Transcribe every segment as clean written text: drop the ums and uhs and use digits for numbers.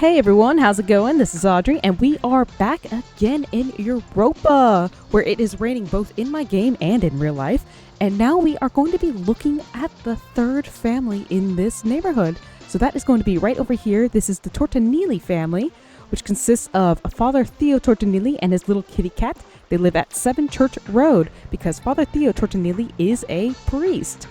Hey everyone, how's it going? This is Audrey, and we are back again in Europa, where it is raining both in my game and in real life. And now we are going to be looking at the third family in this neighborhood. So that is going to be right over here. This is the Tortonili family, which consists of Father Theo Tortonili and his little kitty cat. They live at 7 Church Road because Father Theo Tortonili is a priest.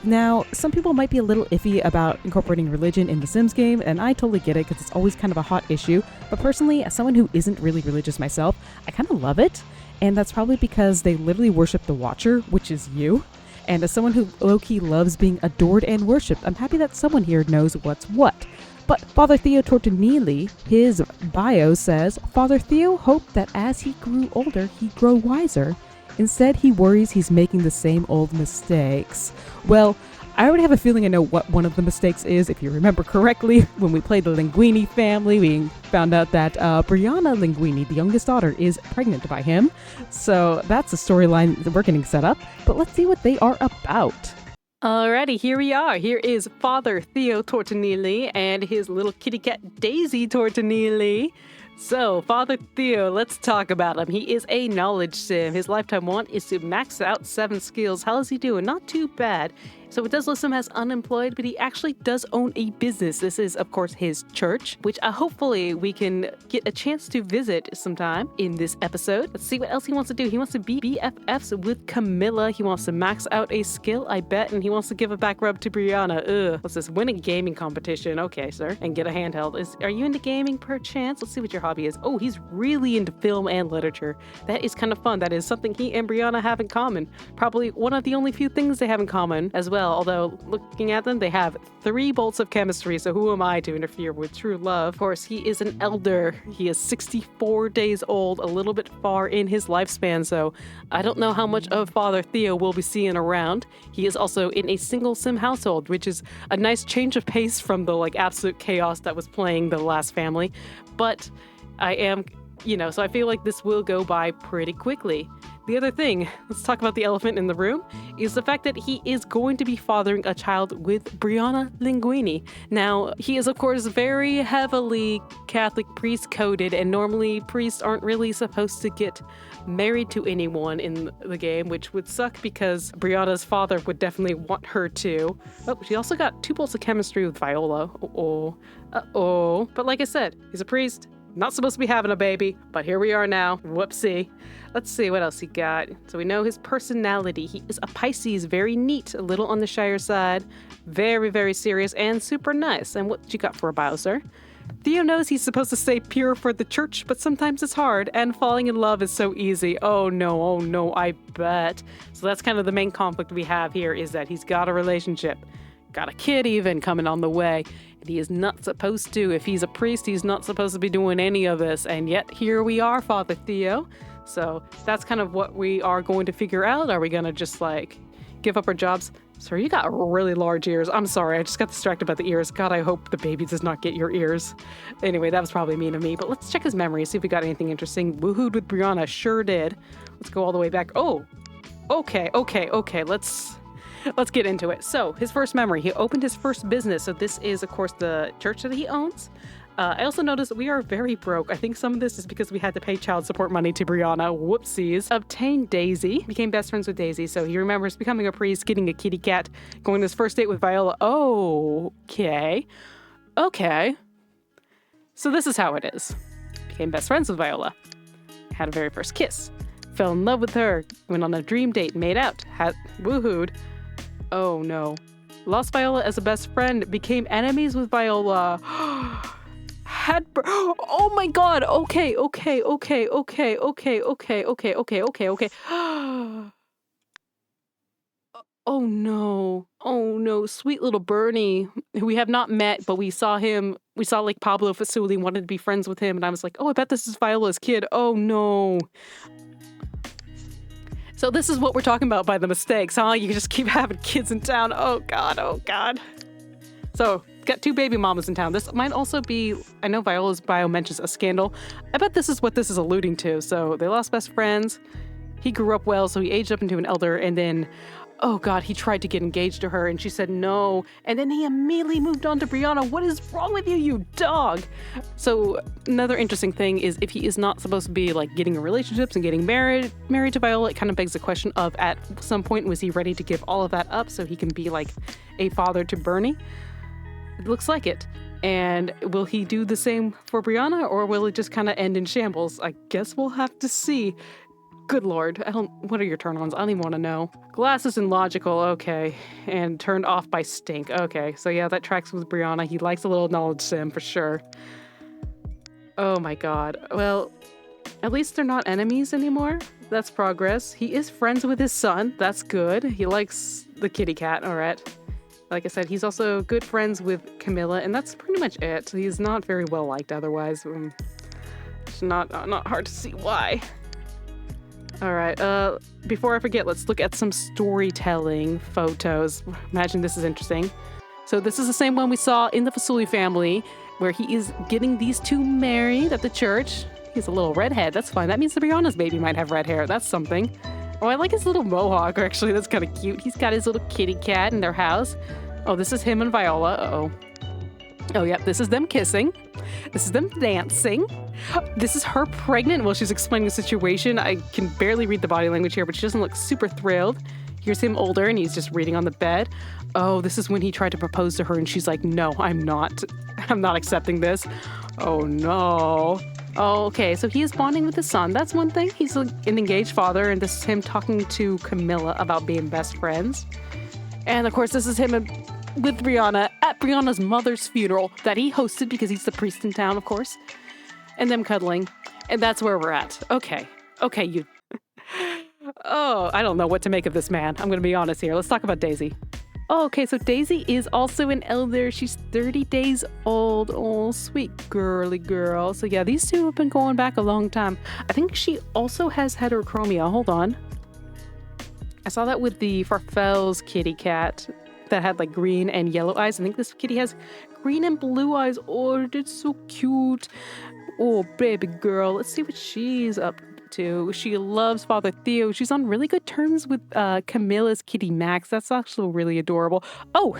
Now, some people might be a little iffy about incorporating religion in the Sims game, and I totally get it because it's always kind of a hot issue. But personally, as someone who isn't really religious myself, I kind of love it. And that's probably because they literally worship the Watcher, which is you. And as someone who low-key loves being adored and worshipped, I'm happy that someone here knows what's what. But Father Theo Tortonili, his bio says, Father Theo hoped that as he grew older, he'd grow wiser. Instead, he worries he's making the same old mistakes. Well, I already have a feeling I know what one of the mistakes is. If you remember correctly, when we played the Linguini family, we found out that Briana Linguini, the youngest daughter, is pregnant by him. So that's a storyline that we're getting set up. But let's see what they are about. Alrighty, here we are. Here is Father Theo Tortonili and his little kitty cat Daisy Tortonili. So, Father Theo, let's talk about him. He is a knowledge sim. His lifetime want is to max out 7 skills. How is he doing? Not too bad. So it does list him as unemployed, but he actually does own a business. This is, of course, his church, which hopefully we can get a chance to visit sometime in this episode. Let's see what else he wants to do. He wants to be BFFs with Camilla. He wants to max out a skill, I bet, and he wants to give a back rub to Briana. Ugh. What's this? Win a gaming competition. Okay, sir. And get a handheld. Are you into gaming per chance? Let's see what your hobby is. Oh, he's really into film and literature. That is kind of fun. That is something he and Briana have in common. Probably one of the only few things they have in common as well. Although, looking at them, they have 3 bolts of chemistry, so who am I to interfere with true love? Of course, he is an elder. He is 64 days old, a little bit far in his lifespan, so I don't know how much of Father Theo we'll be seeing around. He is also in a single sim household, which is a nice change of pace from the absolute chaos that was playing the last family. But I am, so I feel like this will go by pretty quickly. The other thing, let's talk about the elephant in the room, is the fact that he is going to be fathering a child with Briana Linguini. Now, he is, of course, very heavily Catholic priest-coded, and normally priests aren't really supposed to get married to anyone in the game, which would suck because Briana's father would definitely want her to. Oh, she also got 2 bolts of chemistry with Viola. Uh-oh. But like I said, he's a priest. Not supposed to be having a baby, but here we are now. Whoopsie. Let's see what else he got. So we know his personality. He is a Pisces, very neat, a little on the shyer side, very, very serious, and super nice. And what you got for a bio, sir? Theo knows he's supposed to stay pure for the church, but sometimes it's hard, and falling in love is so easy. Oh no, I bet. So that's kind of the main conflict we have here, is that he's got a relationship. Got a kid even coming on the way. He is not supposed to. If he's a priest, he's not supposed to be doing any of this. And yet, here we are, Father Theo. So that's kind of what we are going to figure out. Are we going to just, give up our jobs? Sir, you got really large ears. I'm sorry, I just got distracted by the ears. God, I hope the baby does not get your ears. Anyway, that was probably mean of me. But let's check his memory, see if we got anything interesting. Woohooed with Briana, sure did. Let's go all the way back. Oh, okay. Let's get into it. So, his first memory, he opened his first business. So this is, of course, the church that he owns. I also noticed that we are very broke. I think some of this is because we had to pay child support money to Briana. Whoopsies. Obtained Daisy. Became best friends with Daisy. So he remembers becoming a priest, getting a kitty cat, going to his first date with Viola. Okay. So this is how it is. Became best friends with Viola. Had a very first kiss. Fell in love with her. Went on a dream date. Made out. Woohooed. Oh no. Lost Viola as a best friend, became enemies with Viola. Oh my god. Okay. Oh no. Sweet little Bernie, who we have not met, but we saw Pablo Fasuli, wanted to be friends with him, and I was like, oh, I bet this is Viola's kid. Oh no. So this is what we're talking about by the mistakes, huh? You just keep having kids in town. Oh God. So, got 2 baby mamas in town. This might also be, I know Viola's bio mentions a scandal. I bet this is what this is alluding to. So, they lost best friends. He grew up well, so he aged up into an elder. And then Oh God, he tried to get engaged to her and she said no. And then he immediately moved on to Briana. What is wrong with you, you dog? So another interesting thing is if he is not supposed to be like getting in relationships and getting married to Viola, it kind of begs the question of at some point, was he ready to give all of that up so he can be like a father to Bernie? It looks like it. And will he do the same for Briana, or will it just kind of end in shambles? I guess we'll have to see. Good Lord, what are your turn-ons? I don't even want to know. Glasses and logical, okay. And turned off by stink, okay. So yeah, that tracks with Briana. He likes a little knowledge sim for sure. Oh my God. Well, at least they're not enemies anymore. That's progress. He is friends with his son. That's good. He likes the kitty cat, all right. Like I said, he's also good friends with Camilla, and that's pretty much it. He's not very well liked otherwise. It's not hard to see why. All right, before I forget, let's look at some storytelling photos. Imagine this is interesting. So this is the same one we saw in the Fasuli family, where he is getting these two married at the church. He's a little redhead, that's fine. That means the Brianna's baby might have red hair, that's something. Oh, I like his little mohawk, actually, that's kind of cute. He's got his little kitty cat in their house. Oh, this is him and Viola, uh-oh. Oh, yeah, this is them kissing. This is them dancing. This is her pregnant while she's explaining the situation. I can barely read the body language here, but she doesn't look super thrilled. Here's him older, and he's just reading on the bed. Oh, this is when he tried to propose to her, and she's like, no, I'm not accepting this. Oh, no. Oh, okay, so he is bonding with his son. That's one thing. He's an engaged father, and this is him talking to Camilla about being best friends. And, of course, this is him with Briana at Brianna's mother's funeral that he hosted because he's the priest in town, of course. And them cuddling. And that's where we're at. Okay, you... Oh, I don't know what to make of this man. I'm going to be honest here. Let's talk about Daisy. Oh, okay, so Daisy is also an elder. She's 30 days old. Oh, sweet girly girl. So yeah, these two have been going back a long time. I think she also has heterochromia. Hold on. I saw that with the Farfell's kitty cat that had like green and yellow eyes. I think this kitty has green and blue eyes. Oh, that's so cute. Oh, baby girl. Let's see what she's up to. She loves Father Theo. She's on really good terms with Camilla's kitty Max. That's actually really adorable. Oh,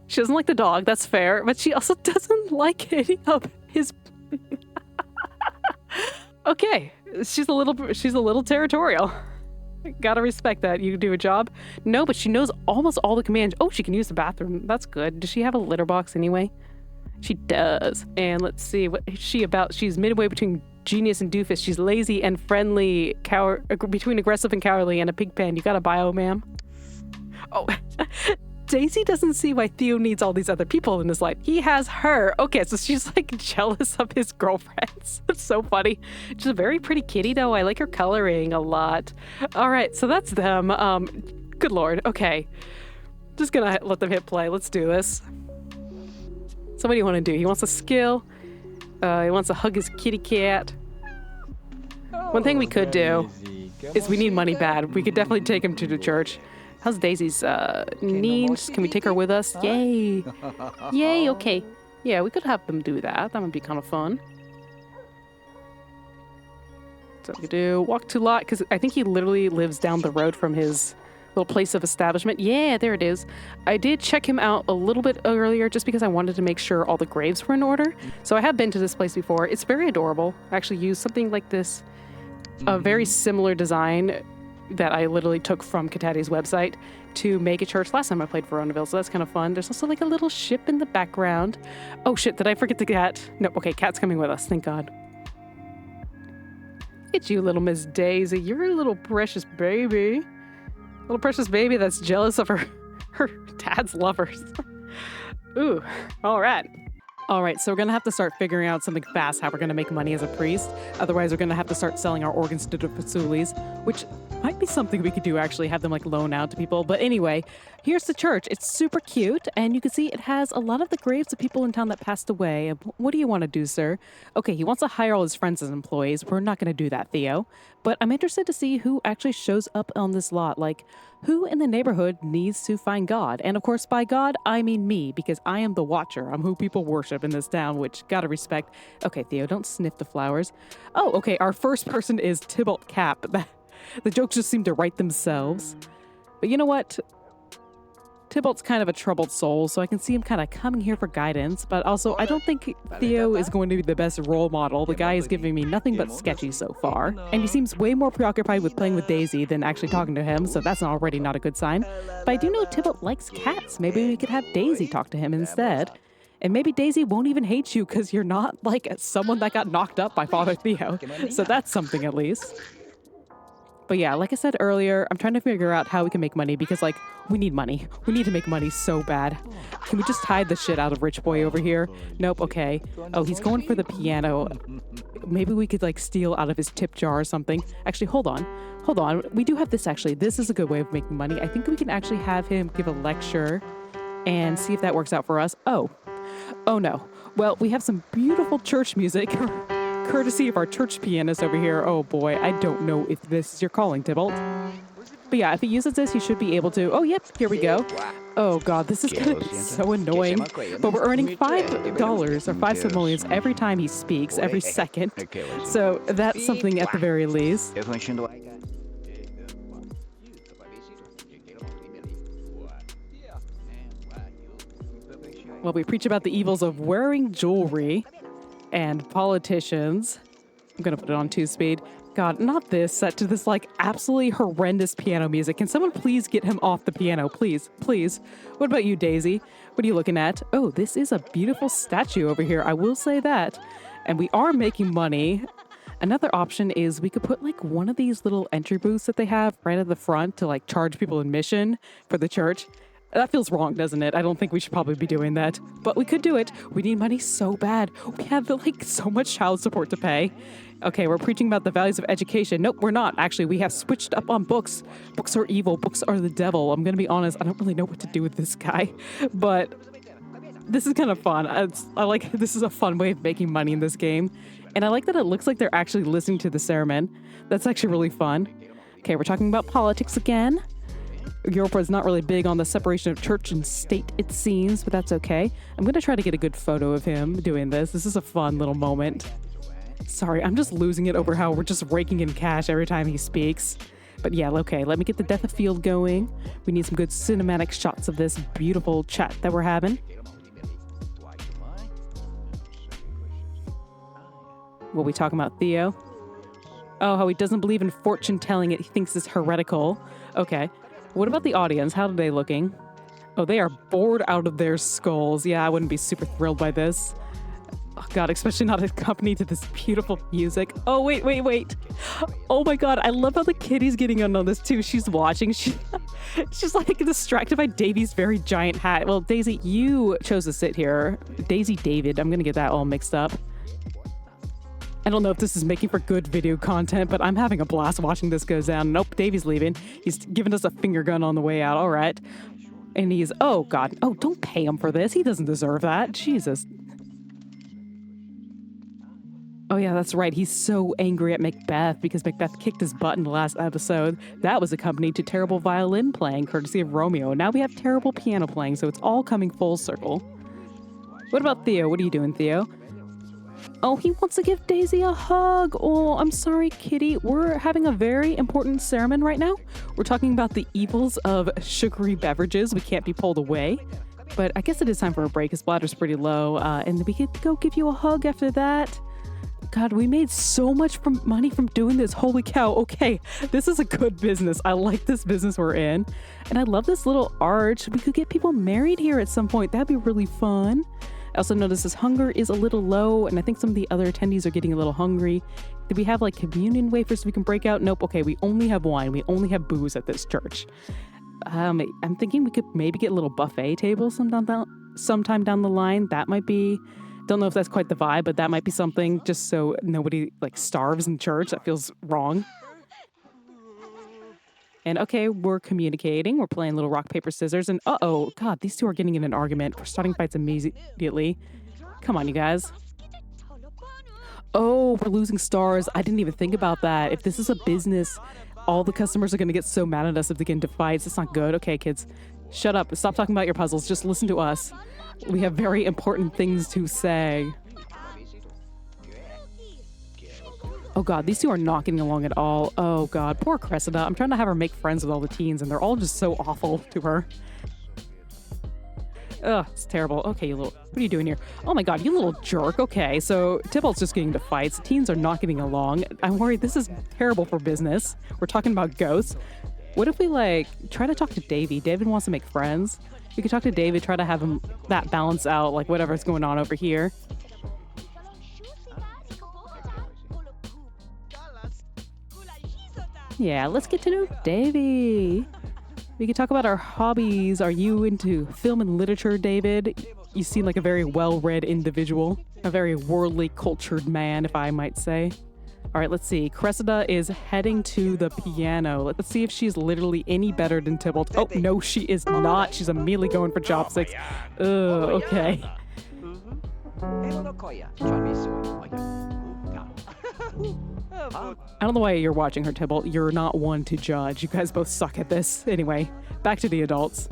she doesn't like the dog. That's fair. But she also doesn't like hitting up his... Okay, she's a little territorial. Gotta respect that. You do a job. No, but she knows almost all the commands. Oh, she can use the bathroom. That's good. Does she have a litter box anyway? She does. And let's see, what is she about? She's midway between genius and doofus. She's lazy and friendly, between aggressive and cowardly, and a pig pen. You got a bio, ma'am? Oh, Daisy doesn't see why Theo needs all these other people in his life. He has her. Okay, so she's like jealous of his girlfriends. It's so funny. She's a very pretty kitty though. I like her coloring a lot. All right, so that's them. Good Lord. Okay. Just gonna let them hit play. Let's do this. So what do you want to do? He wants a skill. He wants to hug his kitty cat. One thing we could do is we need money bad. We could definitely take him to the church. How's Daisy's niece? Can we take her with us? Yay. Yay, okay. Yeah, we could have them do that. That would be kind of fun. So we do walk to lot, because I think he literally lives down the road from his little place of establishment. Yeah, there it is. I did check him out a little bit earlier just because I wanted to make sure all the graves were in order. So I have been to this place before. It's very adorable. I actually used something like this, a very similar design that I literally took from Katati's website to make a church last time I played Veronaville, so that's kind of fun. There's also like a little ship in the background. Oh shit, did I forget the cat? No, okay, cat's coming with us, thank God. Look at you, little Miss Daisy. You're a little precious baby. Little precious baby that's jealous of her dad's lovers. Ooh, all right. All right, so we're going to have to start figuring out something fast, how we're going to make money as a priest. Otherwise, we're going to have to start selling our organs to the Fasulis, which might be something we could do, actually, have them like loan out to people. But anyway, here's the church. It's super cute, and you can see it has a lot of the graves of people in town that passed away. What do you want to do, sir? Okay, he wants to hire all his friends as employees. We're not going to do that, Theo. But I'm interested to see who actually shows up on this lot. Like, who in the neighborhood needs to find God? And of course, by God, I mean me, because I am the watcher. I'm who people worship in this town, which gotta respect. Okay, Theo, don't sniff the flowers. Oh, okay, our first person is Tybalt Cap. The jokes just seem to write themselves. But you know what? Tybalt's kind of a troubled soul, so I can see him kind of coming here for guidance, but also I don't think Theo is going to be the best role model. The guy is giving me nothing but sketchy so far, and he seems way more preoccupied with playing with Daisy than actually talking to him, so that's already not a good sign. But I do know Tybalt likes cats. Maybe we could have Daisy talk to him instead. And maybe Daisy won't even hate you because you're not like someone that got knocked up by Father Theo. So that's something at least. But yeah, like I said earlier, I'm trying to figure out how we can make money because, like, we need money. We need to make money so bad. Can we just hide the shit out of Rich Boy over here? Nope, okay. Oh, he's going for the piano. Maybe we could, like, steal out of his tip jar or something. Actually, hold on. Hold on. We do have this, actually. This is a good way of making money. I think we can actually have him give a lecture and see if that works out for us. Oh no. Well, we have some beautiful church music. Courtesy of our church pianist over here. Oh boy, I don't know if this is your calling, Tybalt. But yeah, if he uses this, he should be able to. Oh, yep, here we go. Oh god, this is gonna be so annoying. But we're earning $5 or 5 simoleons every time he speaks, every second. So that's something at the very least. Well, we preach about the evils of wearing jewelry and politicians. I'm gonna put it on 2-speed. God, not this, set to this like absolutely horrendous piano music. Can someone please get him off the piano? Please, please. What about you, Daisy? What are you looking at? Oh, this is a beautiful statue over here. I will say that. And we are making money. Another option is we could put like one of these little entry booths that they have right at the front to like charge people admission for the church. That feels wrong, doesn't it? I don't think we should probably be doing that. But we could do it. We need money so bad. We have like so much child support to pay. Okay, we're preaching about the values of education. Nope, we're not. Actually, we have switched up on books. Books are evil. Books are the devil. I'm going to be honest. I don't really know what to do with this guy. But this is kind of fun. This is a fun way of making money in this game. And I like that it looks like they're actually listening to the sermon. That's actually really fun. Okay, we're talking about politics again. Europa is not really big on the separation of church and state, it seems, but that's okay. I'm going to try to get a good photo of him doing this. This is a fun little moment. Sorry, I'm just losing it over how we're just raking in cash every time he speaks. But yeah, okay, let me get the depth of field going. We need some good cinematic shots of this beautiful chat that we're having. What are we talking about, Theo? Oh, how he doesn't believe in fortune telling it. He thinks it's heretical. Okay. What about the audience? How are they looking? Oh, they are bored out of their skulls. Yeah, I wouldn't be super thrilled by this. Oh god, especially not accompanied to this beautiful music. Oh, wait. Oh my god, I love how the kitty's getting in on this too. She's watching. She's like distracted by Davy's very giant hat. Well, Daisy, you chose to sit here. Daisy David, I'm gonna get that all mixed up. I don't know if this is making for good video content, but I'm having a blast watching this go down. Nope, Davy's leaving. He's giving us a finger gun on the way out. All right. And he's, oh god. Oh, don't pay him for this. He doesn't deserve that. Jesus. Oh yeah, that's right. He's so angry at Macbeth because Macbeth kicked his butt in the last episode. That was accompanied to terrible violin playing, courtesy of Romeo. Now we have terrible piano playing, so it's all coming full circle. What about Theo? What are you doing, Theo? Oh, he wants to give Daisy a hug. Oh, I'm sorry, kitty. We're having a very important sermon right now. We're talking about the evils of sugary beverages. We can't be pulled away. But I guess it is time for a break. His bladder's pretty low. And we could go give you a hug after that. God, we made so much money from doing this. Holy cow. Okay, this is a good business. I like this business we're in. And I love this little arch. We could get people married here at some point. That'd be really fun. I also noticed his hunger is a little low, and I think some of the other attendees are getting a little hungry. Do we have like communion wafers we can break out? Nope. Okay, we only have wine. We only have booze at this church. I'm thinking we could maybe get a little buffet table sometime down the line. That might be, don't know if that's quite the vibe, but that might be something just so nobody like starves in church. That feels wrong. And okay, we're communicating. We're playing little rock, paper, scissors. And uh-oh, God, these two are getting in an argument. We're starting fights immediately. Come on, you guys. Oh, we're losing stars. I didn't even think about that. If this is a business, all the customers are going to get so mad at us if they get into fights. It's not good. Okay, kids, shut up. Stop talking about your puzzles. Just listen to us. We have very important things to say. Oh god, these two are not getting along at all. Oh god, poor Cressida. I'm trying to have her make friends with all the teens and they're all just so awful to her. Ugh, it's terrible. Okay, what are you doing here? Oh my god, you little jerk. Okay, so Tybalt's just getting into fights. Teens are not getting along. I'm worried this is terrible for business. We're talking about ghosts. What if we, try to talk to Davy? David wants to make friends. We could talk to David, try to have him that balance out, whatever's going on over here. Yeah, let's get to know Davy. We could talk about our hobbies. Are you into film and literature, David? You seem like a very well-read individual. A very worldly, cultured man, if I might say. All right, let's see. Cressida is heading to the piano. Let's see if she's literally any better than Tybalt. Oh, no, she is not. She's immediately going for chopsticks. Ugh, okay. I don't know why you're watching her, Tybalt. You're not one to judge. You guys both suck at this. Anyway, back to the adults.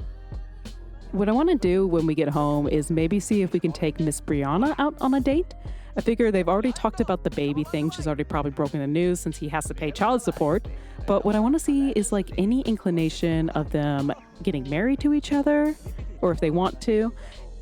What I want to do when we get home is maybe see if we can take Miss Briana out on a date. I figure they've already talked about the baby thing. She's already probably broken the news since he has to pay child support. But what I want to see is any inclination of them getting married to each other, or if they want to.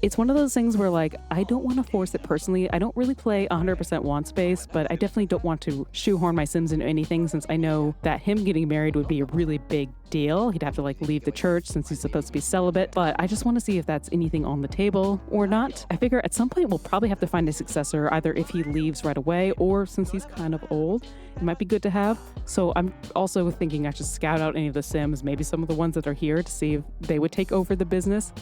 It's one of those things where I don't want to force it personally. I don't really play 100% want space, but I definitely don't want to shoehorn my Sims into anything since I know that him getting married would be a really big deal. He'd have to leave the church since he's supposed to be celibate, but I just want to see if that's anything on the table or not. I figure at some point we'll probably have to find a successor, either if he leaves right away or since he's kind of old, it might be good to have. So I'm also thinking I should scout out any of the Sims, maybe some of the ones that are here to see if they would take over the business.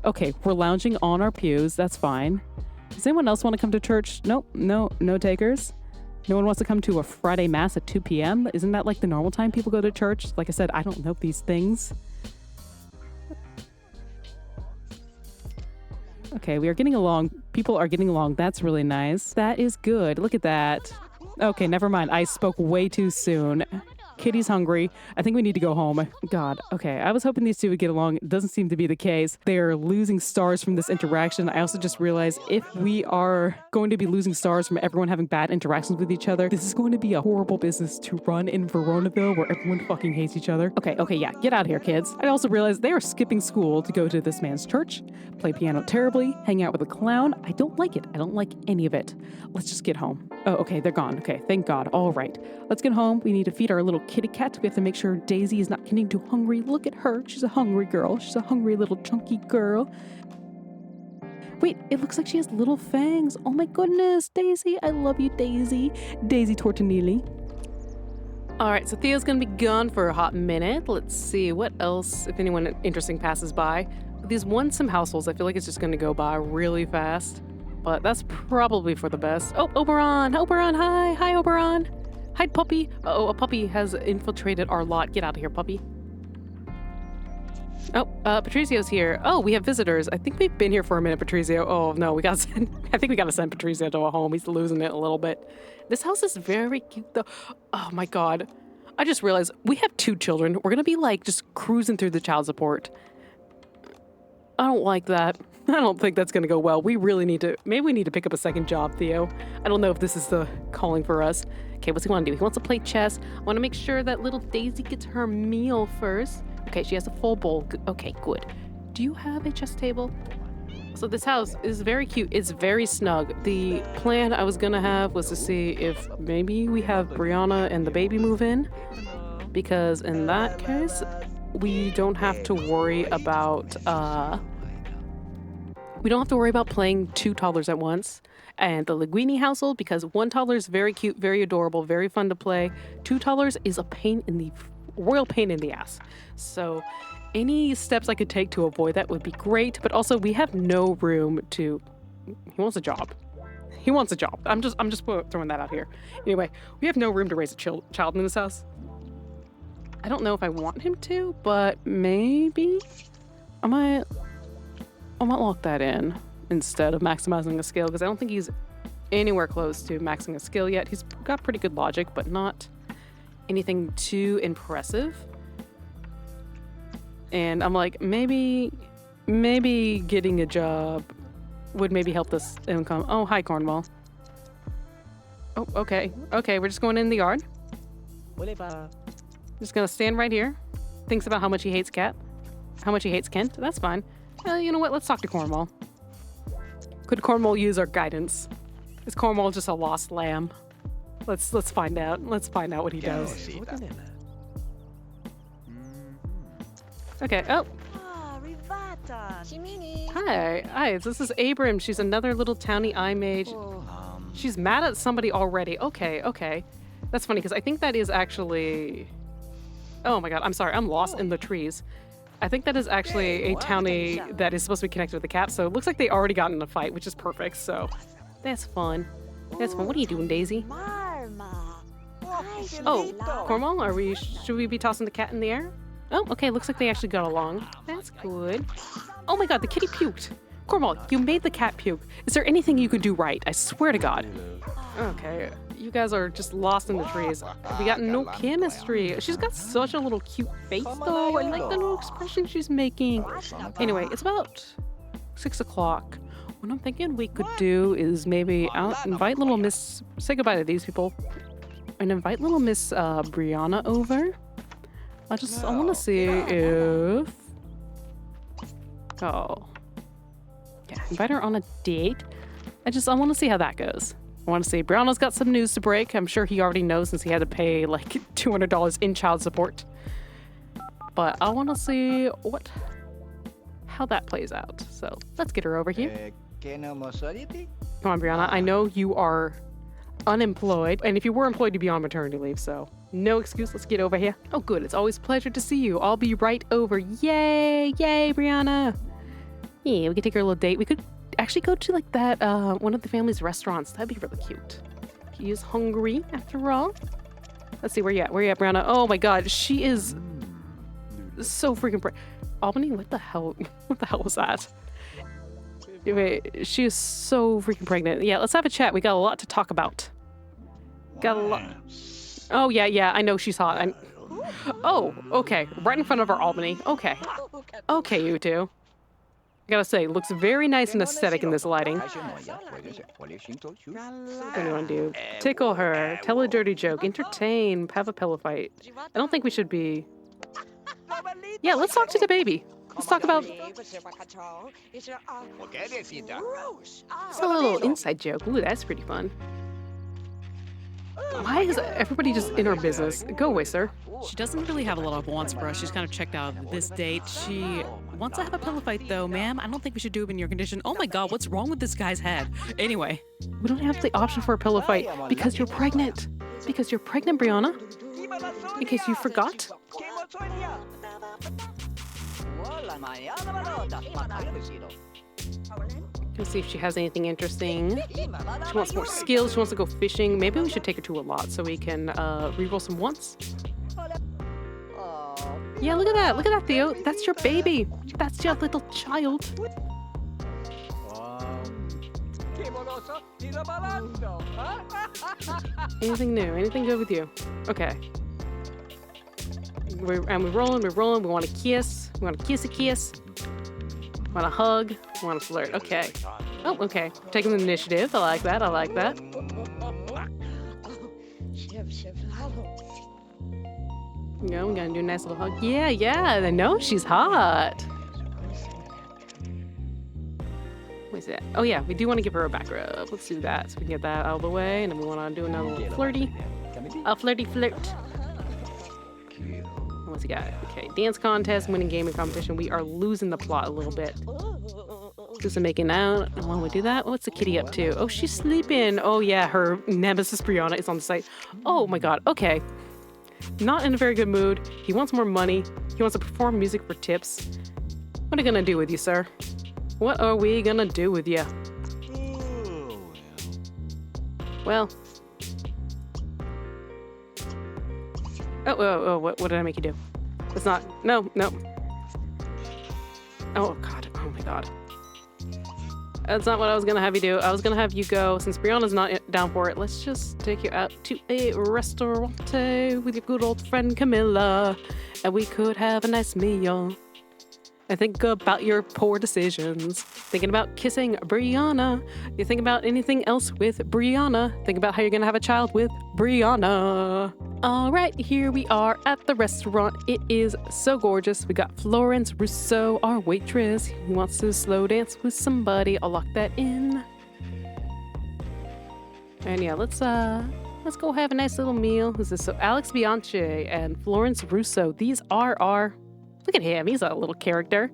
Okay, we're lounging on our pews. That's fine. Does anyone else want to come to church? Nope, no takers. No one wants to come to a Friday mass at 2 p.m.? Isn't that the normal time people go to church? Like I said, I don't know these things. Okay, we are getting along. People are getting along. That's really nice. That is good. Look at that. Okay, never mind. I spoke way too soon. Kitty's hungry. I think we need to go home. God. Okay. I was hoping these two would get along. It doesn't seem to be the case. They are losing stars from this interaction. I also just realized if we are going to be losing stars from everyone having bad interactions with each other, this is going to be a horrible business to run in Veronaville where everyone fucking hates each other. Okay, yeah. Get out of here, kids. I also realized they are skipping school to go to this man's church, play piano terribly, hang out with a clown. I don't like it. I don't like any of it. Let's just get home. Oh, okay. They're gone. Okay. Thank God. All right. Let's get home. We need to feed our little kitty cat. We have to make sure Daisy is not getting too hungry. Look at her. She's a hungry girl. She's a hungry little chunky girl. Wait, it looks like she has little fangs. Oh my goodness, Daisy. I love you, Daisy. Daisy Tortanilli. All right, so Theo's gonna be gone for a hot minute. Let's see what else, if anyone interesting passes by. These Sim households, I feel like it's just gonna go by really fast, but that's probably for the best. Oh, Oberon. Oberon, hi. Hi, Oberon. Hi, puppy. Oh, a puppy has infiltrated our lot. Get out of here, puppy. Oh, Patrizio's here. Oh, we have visitors. I think we've been here for a minute, Patrizio. Oh, no, I think we gotta send Patrizio to a home. He's losing it a little bit. This house is very cute, though. Oh, my God. I just realized we have 2 children. We're gonna be, just cruising through the child support. I don't like that. I don't think that's gonna go well. Maybe we need to pick up a second job, Theo. I don't know if this is the calling for us. Okay, what's he want to do? He wants to play chess. I want to make sure that little Daisy gets her meal first. Okay, she has a full bowl. Okay, good. Do you have a chess table? So this house is very cute. It's very snug. The plan I was gonna have was to see if maybe we have Briana and the baby move in, because in that case, we don't have to worry about playing 2 toddlers at once. And the Linguini household, because 1 toddler is very cute, very adorable, very fun to play. 2 toddlers is a royal pain in the ass. So any steps I could take to avoid that would be great. But also we have no room to, he wants a job. He wants a job. I'm just throwing that out here. Anyway, we have no room to raise a child in this house. I don't know if I want him to, but maybe I might lock that in instead of maximizing a skill, because I don't think he's anywhere close to maxing a skill yet. He's got pretty good logic, but not anything too impressive. And I'm like, maybe getting a job would maybe help this income. Oh, hi, Cornwall. Oh, okay. Okay, we're just going in the yard. Just gonna stand right here. Thinks about how much he hates Cat. How much he hates Kent. That's fine. You know what? Let's talk to Cornwall. Could Cornwall use our guidance? Is Cornwall just a lost lamb? Let's find out. Let's find out what he does. Okay. Oh. Hi. This is Abram. She's another little towny eye mage. She's mad at somebody already. Okay. That's funny because I think that is actually... Oh my god, I'm sorry. I'm lost in the trees. I think that is actually a townie that is supposed to be connected with the cat, so it looks like they already got in a fight, which is perfect, so that's fun. That's fun. What are you doing, Daisy? Oh, Cornwall, should we be tossing the cat in the air? Oh, okay, looks like they actually got along. That's good. Oh my god, the kitty puked. Cornwall, you made the cat puke. Is there anything you could do right? I swear to god. Okay, you guys are just lost in the trees. We got no chemistry. She's got such a little cute face, though. I like the little expression she's making. Anyway, it's about 6 o'clock. What I'm thinking we could do is maybe invite little Miss... Say goodbye to these people. And invite little Miss Briana over. I want to see if... Oh. Yeah, invite her on a date. I want to see how that goes. I want to see. Brianna's got some news to break. I'm sure he already knows since he had to pay like $200 in child support. But I want to see how that plays out. So let's get her over here. Come on, Briana. I know you are unemployed. And if you were employed, you'd be on maternity leave. So no excuse. Let's get over here. Oh, good. It's always a pleasure to see you. I'll be right over. Yay. Yay, Briana. Yeah, we could take her a little date. We could actually go to like that one of the family's restaurants. That'd be really cute. He is hungry after all. Let's see, where you at, Brianna? Oh my god, she is so freaking Albany, what the hell was that? Wait, she is so freaking pregnant. Yeah, let's have a chat. We got a lot to talk about. Got a lot. Oh yeah, I know she's hot. Oh, okay, right in front of our Albany. Okay, you two. I gotta say, looks very nice and aesthetic in this lighting. What do you want to do? Tickle her, tell a dirty joke, entertain, have a pillow fight. I don't think we should be... Yeah, let's talk to the baby. Let's talk about... It's a little inside joke. Ooh, that's pretty fun. Why is everybody just in our business? Go away, sir. She doesn't really have a lot of wants for us. She's kind of checked out of this date. She wants to have a pillow fight, though. Ma'am, I don't think we should do it in your condition. Oh my god, what's wrong with this guy's head? Anyway. We don't have the option for a pillow fight because you're pregnant. Because you're pregnant, Briana. In case you forgot. Let's see if she has anything interesting. She wants more skills. She wants to go fishing. Maybe we should take her to a lot so we can reroll some wants. Yeah, look at that. Look at that, Theo. That's your baby. That's your little child. Anything new? Anything good with you? Okay. We're rolling. We want to kiss. We want to kiss a kiss. We want to hug. We want to flirt. Okay. Oh, okay. Taking the initiative. I like that. Yeah, we're gonna do a nice little hug. Yeah, I know she's hot. What's that? Oh yeah, we do want to give her a back rub. Let's do that so we can get that out of the way, and then we want to do another little flirty. A flirty flirt. What's he got? Okay, dance contest, winning gaming competition. We are losing the plot a little bit. Do some making out. And when we do that, what's the kitty up to? Oh, she's sleeping. Oh yeah, her nemesis Briana is on the site. Oh my god. Okay. Not in a very good mood. He wants more money. He wants to perform music for tips. What are we gonna do with you, sir? What are we gonna do with you? Well. Oh, what did I make you do? It's not, no. Oh god, oh my god. That's not what I was gonna have you do. I was gonna have you go, since Brianna's not down for it, let's just take you out to a restaurant with your good old friend Camilla, and we could have a nice meal. and think about your poor decisions. Thinking about kissing Briana. You think about anything else with Briana. Think about how you're gonna have a child with Briana. All right, here we are at the restaurant. It is so gorgeous. We got Florence Rousseau, our waitress. He wants to slow dance with somebody. I'll lock that in. And yeah, let's go have a nice little meal. Who's this? So Alex Bianchi and Florence Russo. These are our, look at him. He's a little character.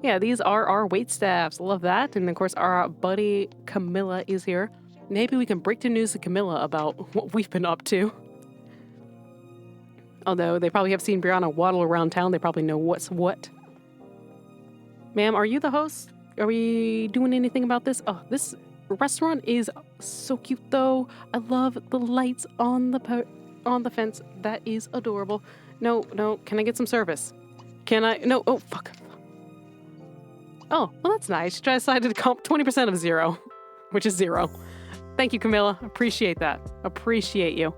Yeah, these are our waitstaffs. Love that. And of course, our buddy Camilla is here. Maybe we can break the news to Camilla about what we've been up to. Although they probably have seen Briana waddle around town. They probably know what's what. Ma'am, are you the host? Are we doing anything about this? Oh, this restaurant is so cute though. I love the lights on the fence. That is adorable. No, can I get some service? Can I? No, oh, fuck. Oh, well that's nice. She decided to comp 20% of 0, which is 0. Thank you, Camilla. Appreciate that. Appreciate you.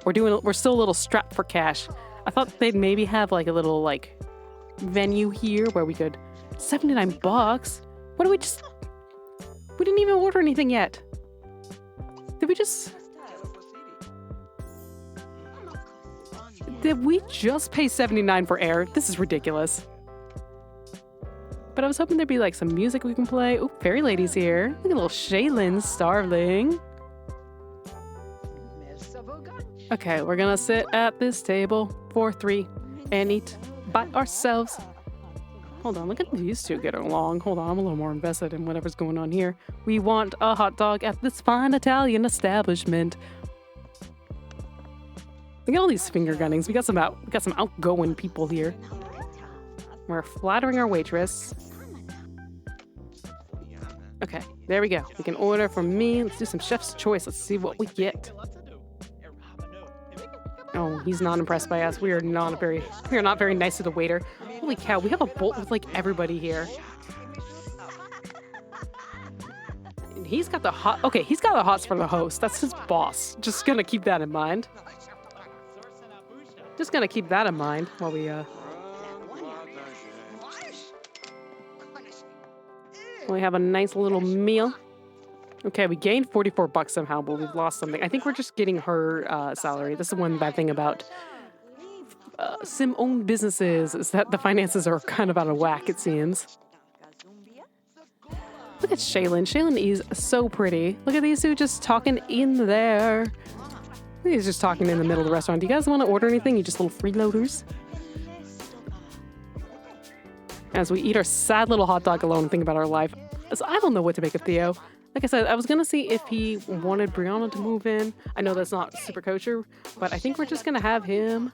We're still a little strapped for cash. I thought they'd maybe have like a little like venue here where we could, $79. What do we didn't even order anything yet. Did we just pay $79 for air? This is ridiculous. But I was hoping there'd be like some music we can play. Oh, Fairy Lady's here. Look at little Shaylin Starling. Okay, we're gonna sit at this table for 3 and eat by ourselves. Hold on, look at these two getting along. Hold on, I'm a little more invested in whatever's going on here. We want a hot dog at this fine Italian establishment. Look at all these finger gunnings. We got some outgoing people here. We're flattering our waitress. Okay, there we go. We can order from me. Let's do some chef's choice. Let's see what we get. Oh, he's not impressed by us. We are not very nice to the waiter. Holy cow, we have a bolt with like everybody here. And he's got the hots for the host. That's his boss. Just gonna keep that in mind. While we have a nice little meal. Okay, we gained $44 somehow, but we've lost something. I think we're just getting her salary. This is one bad thing about sim-owned businesses, is that the finances are kind of out of whack, it seems. Look at Shaylin. Shaylin is so pretty. Look at these two just talking in there. He's just talking in the middle of the restaurant. Do you guys want to order anything? You just little freeloaders? As we eat our sad little hot dog alone and think about our life. So I don't know what to make of Theo. Like I said, I was going to see if he wanted Briana to move in. I know that's not super kosher, but I think we're just going to have him.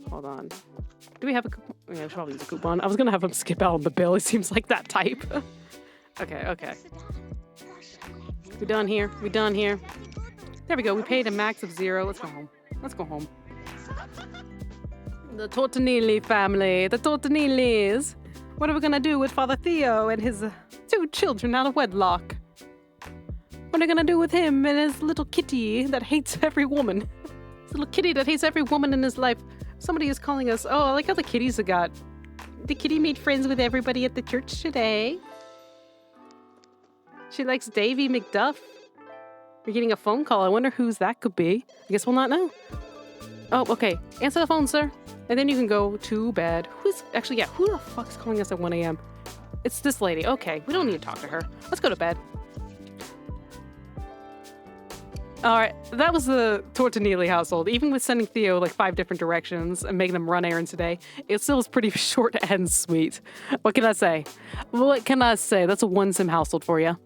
Hold on. Do we have a coupon? Yeah, we should probably use a coupon. I was going to have him skip out on the bill. He seems like that type. Okay. We done here. There we go. We paid a max of 0. Let's go home. The Tortonelli family. The Tortonellis. What are we going to do with Father Theo and his 2 children out of wedlock? What are we going to do with him and his little kitty that hates every woman? His little kitty that hates every woman in his life. Somebody is calling us. Oh, I like how the kitties have got. The kitty made friends with everybody at the church today. She likes Davy McDuff. We're getting a phone call. I wonder whose that could be. I guess we'll not know. Oh, okay. Answer the phone, sir. And then you can go to bed. Who the fuck's calling us at 1 a.m.? It's this lady. Okay, we don't need to talk to her. Let's go to bed. All right, that was the Tortonelli household. Even with sending Theo like 5 different directions and making them run errands today, it still was pretty short and sweet. What can I say? That's a 1 sim household for you.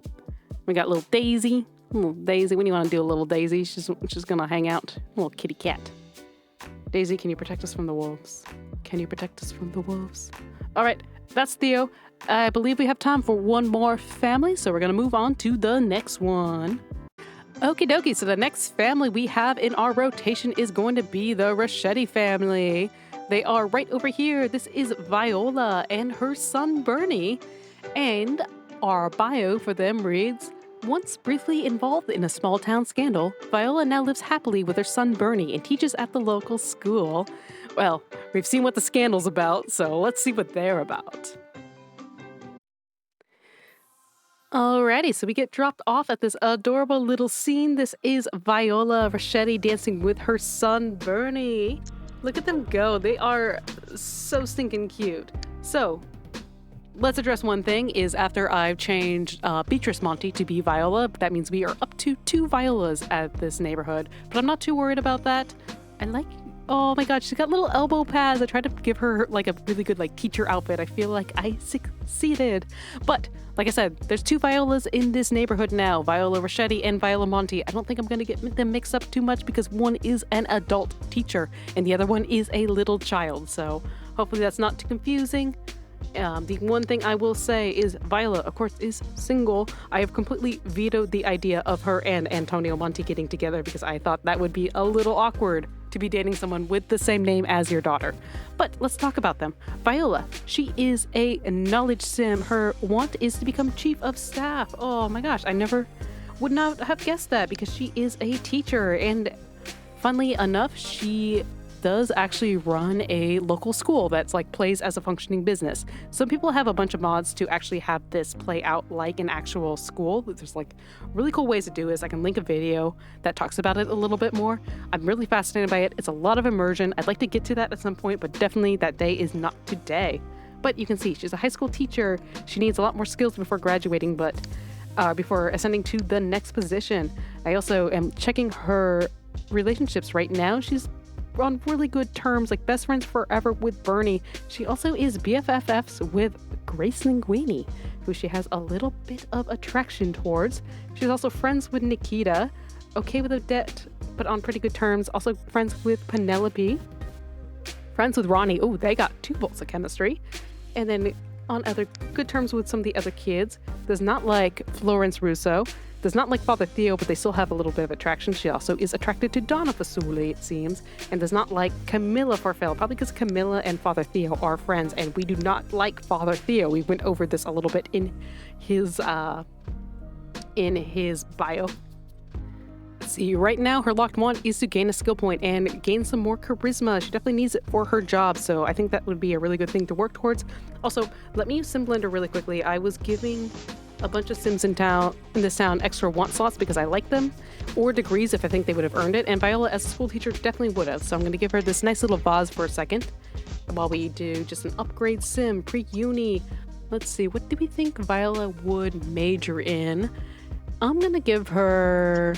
We got little Daisy. What do you want to do, little Daisy? She's gonna hang out. Little kitty cat. Daisy, can you protect us from the wolves? All right, that's Theo. I believe we have time for one more family, so we're going to move on to the next one. Okie dokie, so the next family we have in our rotation is going to be the Rochettis family. They are right over here. This is Viola and her son Bernie. And our bio for them reads, Once briefly involved in a small town scandal, Viola now lives happily with her son Bernie and teaches at the local school. Well, we've seen what the scandal's about, so let's see what they're about. Alrighty, so we get dropped off at this adorable little scene. This is Viola Rochettis dancing with her son Bernie. Look at them go. They are so stinking cute. So, let's address one thing is after I've changed Beatrice Monty to be Viola, that means we are up to 2 Violas at this neighborhood. But I'm not too worried about that. I like, oh my god, she's got little elbow pads. I tried to give her like a really good like teacher outfit. I feel like I succeeded. But like I said, there's 2 Violas in this neighborhood now, Viola Rochettis and Viola Monty. I don't think I'm going to get them mixed up too much because one is an adult teacher and the other one is a little child. So hopefully that's not too confusing. The one thing I will say is Viola, of course, is single. I have completely vetoed the idea of her and Antonio Monti getting together because I thought that would be a little awkward to be dating someone with the same name as your daughter. But let's talk about them. Viola, she is a knowledge sim. Her want is to become chief of staff. Oh my gosh, I would not have guessed that because she is a teacher. And funnily enough, she does actually run a local school that's like plays as a functioning business. Some people have a bunch of mods to actually have this play out like an actual school. There's like really cool ways to do this. I can link a video that talks about it a little bit more. I'm really fascinated by it. It's a lot of immersion. I'd like to get to that at some point, but definitely that day is not today. But you can see she's a high school teacher. She needs a lot more skills before graduating, but before ascending to the next position. I also am checking her relationships right now. She's on really good terms, like best friends forever with Bernie. She also is BFFs with Grace Linguini, who she has a little bit of attraction towards. She's also friends with Nikita, okay with Odette, but on pretty good terms. Also friends with Penelope, friends with Ronnie. Oh, they got 2 bolts of chemistry. And then on other good terms with some of the other kids. Does not like Florence Russo. Does not like Father Theo, but they still have a little bit of attraction. She also is attracted to Donna Fasuli, it seems, and does not like Camilla Farfel, probably because Camilla and Father Theo are friends, and we do not like Father Theo. We went over this a little bit in his bio. See, right now her locked want is to gain a skill point and gain some more charisma. She definitely needs it for her job, so I think that would be a really good thing to work towards. Also, let me use Sim Blender really quickly. I was giving a bunch of Sims in this town extra want slots because I like them, or degrees if I think they would have earned it, and Viola as a school teacher definitely would have, so I'm going to give her this nice little vase for a second while we do just an upgrade sim pre-uni. Let's see, what do we think Viola would major in? I'm going to give her,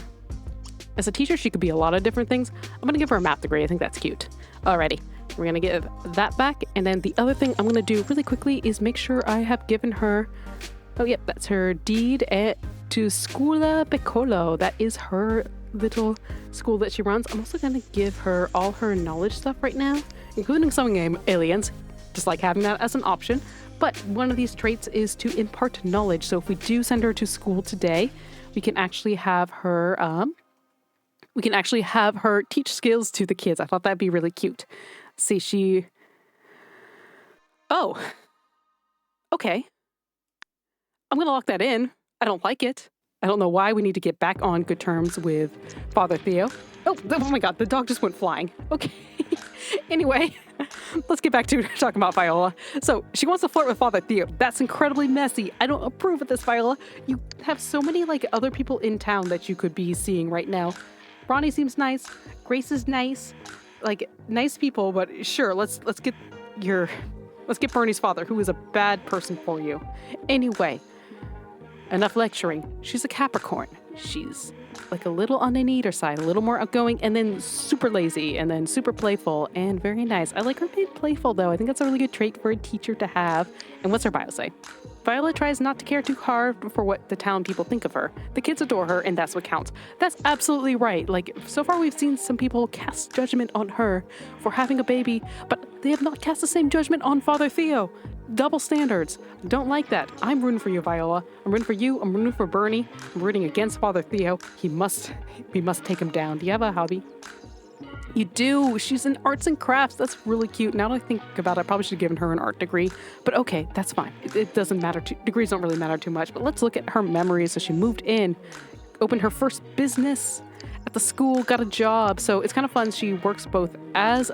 as a teacher she could be a lot of different things. I'm going to give her a math degree. I think that's cute. Alrighty, we're going to give that back, and then the other thing I'm going to do really quickly is make sure I have given her, oh, yep, that's her deed to Scuola Piccolo. That is her little school that she runs. I'm also going to give her all her knowledge stuff right now, including some game aliens, just like having that as an option. But one of these traits is to impart knowledge. So if we do send her to school today, we can actually have her, teach skills to the kids. I thought that'd be really cute. See, oh, okay. I'm going to lock that in. I don't like it. I don't know why. We need to get back on good terms with Father Theo. Oh my god, the dog just went flying. Okay. Anyway, let's get back to talking about Viola. So, she wants to flirt with Father Theo. That's incredibly messy. I don't approve of this, Viola. You have so many, other people in town that you could be seeing right now. Ronnie seems nice. Grace is nice. Nice people, but sure, let's get Bernie's father, who is a bad person for you. Anyway, enough lecturing. She's a Capricorn. She's a little on the neater side, a little more outgoing, and then super lazy, and then super playful, and very nice. I like her being playful, though. I think that's a really good trait for a teacher to have. And what's her bio say? Viola tries not to care too hard for what the town people think of her. The kids adore her, and that's what counts. That's absolutely right. So far we've seen some people cast judgment on her for having a baby, but they have not cast the same judgment on Father Theo. Double standards. Don't like that. I'm rooting for you, Viola. I'm rooting for you. I'm rooting for Bernie. I'm rooting against Father Theo. We must take him down. Do you have a hobby? You do. She's in arts and crafts. That's really cute. Now that I think about it, I probably should have given her an art degree. But okay, that's fine. It doesn't matter. Degrees don't really matter too much. But let's look at her memories. So she moved in, opened her first business at the school, got a job. So it's kind of fun. She works both as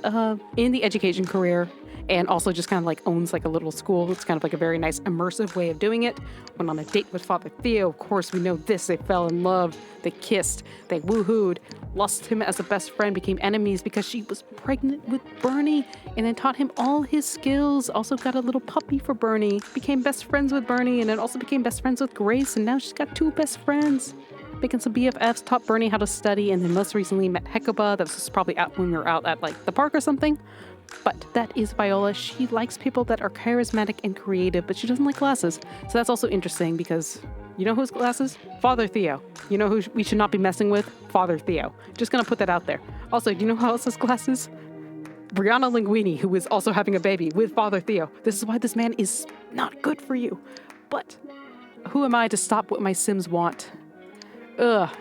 in the education career and also just kind of like owns like a little school. It's kind of like a very nice immersive way of doing it. Went on a date with Father Theo. Of course, we know this. They fell in love. They kissed. They woohooed. Lost him as a best friend. Became enemies because she was pregnant with Bernie and then taught him all his skills. Also got a little puppy for Bernie. Became best friends with Bernie and then also became best friends with Grace. And now she's got 2 best friends. Making some BFFs, taught Bernie how to study, and then most recently met Hecuba. That was probably out when we were out at like the park or something. But that is Viola. She likes people that are charismatic and creative, but she doesn't like glasses. So that's also interesting because you know who's glasses? Father Theo. You know who we should not be messing with? Father Theo. Just gonna put that out there. Also, do you know who else has glasses? Briana Linguini, who is also having a baby with Father Theo. This is why this man is not good for you. But who am I to stop what my Sims want?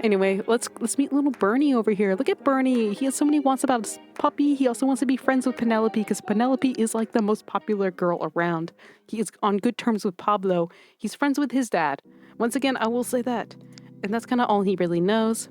Anyway, let's meet little Bernie over here. Look at Bernie. He has so many wants about his puppy. He also wants to be friends with Penelope because Penelope is like the most popular girl around. He is on good terms with Pablo. He's friends with his dad. Once again, I will say that. And that's kind of all he really knows.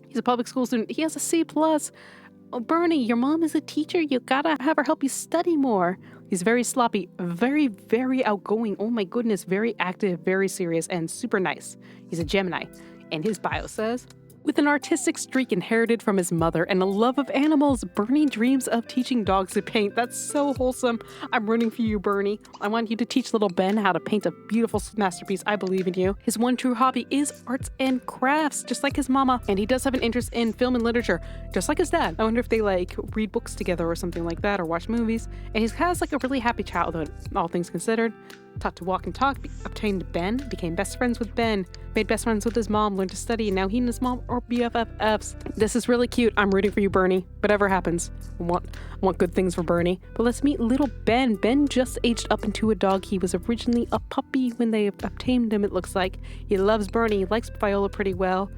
He's a public school student. He has a C+. Oh, Bernie, your mom is a teacher. You gotta have her help you study more. He's very sloppy, very, very outgoing. Oh my goodness, very active, very serious, and super nice. He's a Gemini. And his bio says, with an artistic streak inherited from his mother and a love of animals, Bernie dreams of teaching dogs to paint. That's so wholesome. I'm rooting for you, Bernie. I want you to teach little Ben how to paint a beautiful masterpiece. I believe in you. His one true hobby is arts and crafts, just like his mama. And he does have an interest in film and literature, just like his dad. I wonder if they like read books together or something like that or watch movies. And he has like a really happy childhood, all things considered. Taught to walk and talk, obtained Ben, became best friends with Ben, made best friends with his mom, learned to study, and now he and his mom are BFFs. This is really cute. I'm rooting for you, Bernie. Whatever happens, I want good things for Bernie. But let's meet little Ben. Ben just aged up into a dog. He was originally a puppy when they obtained him, it looks like. He loves Bernie, likes Viola pretty well,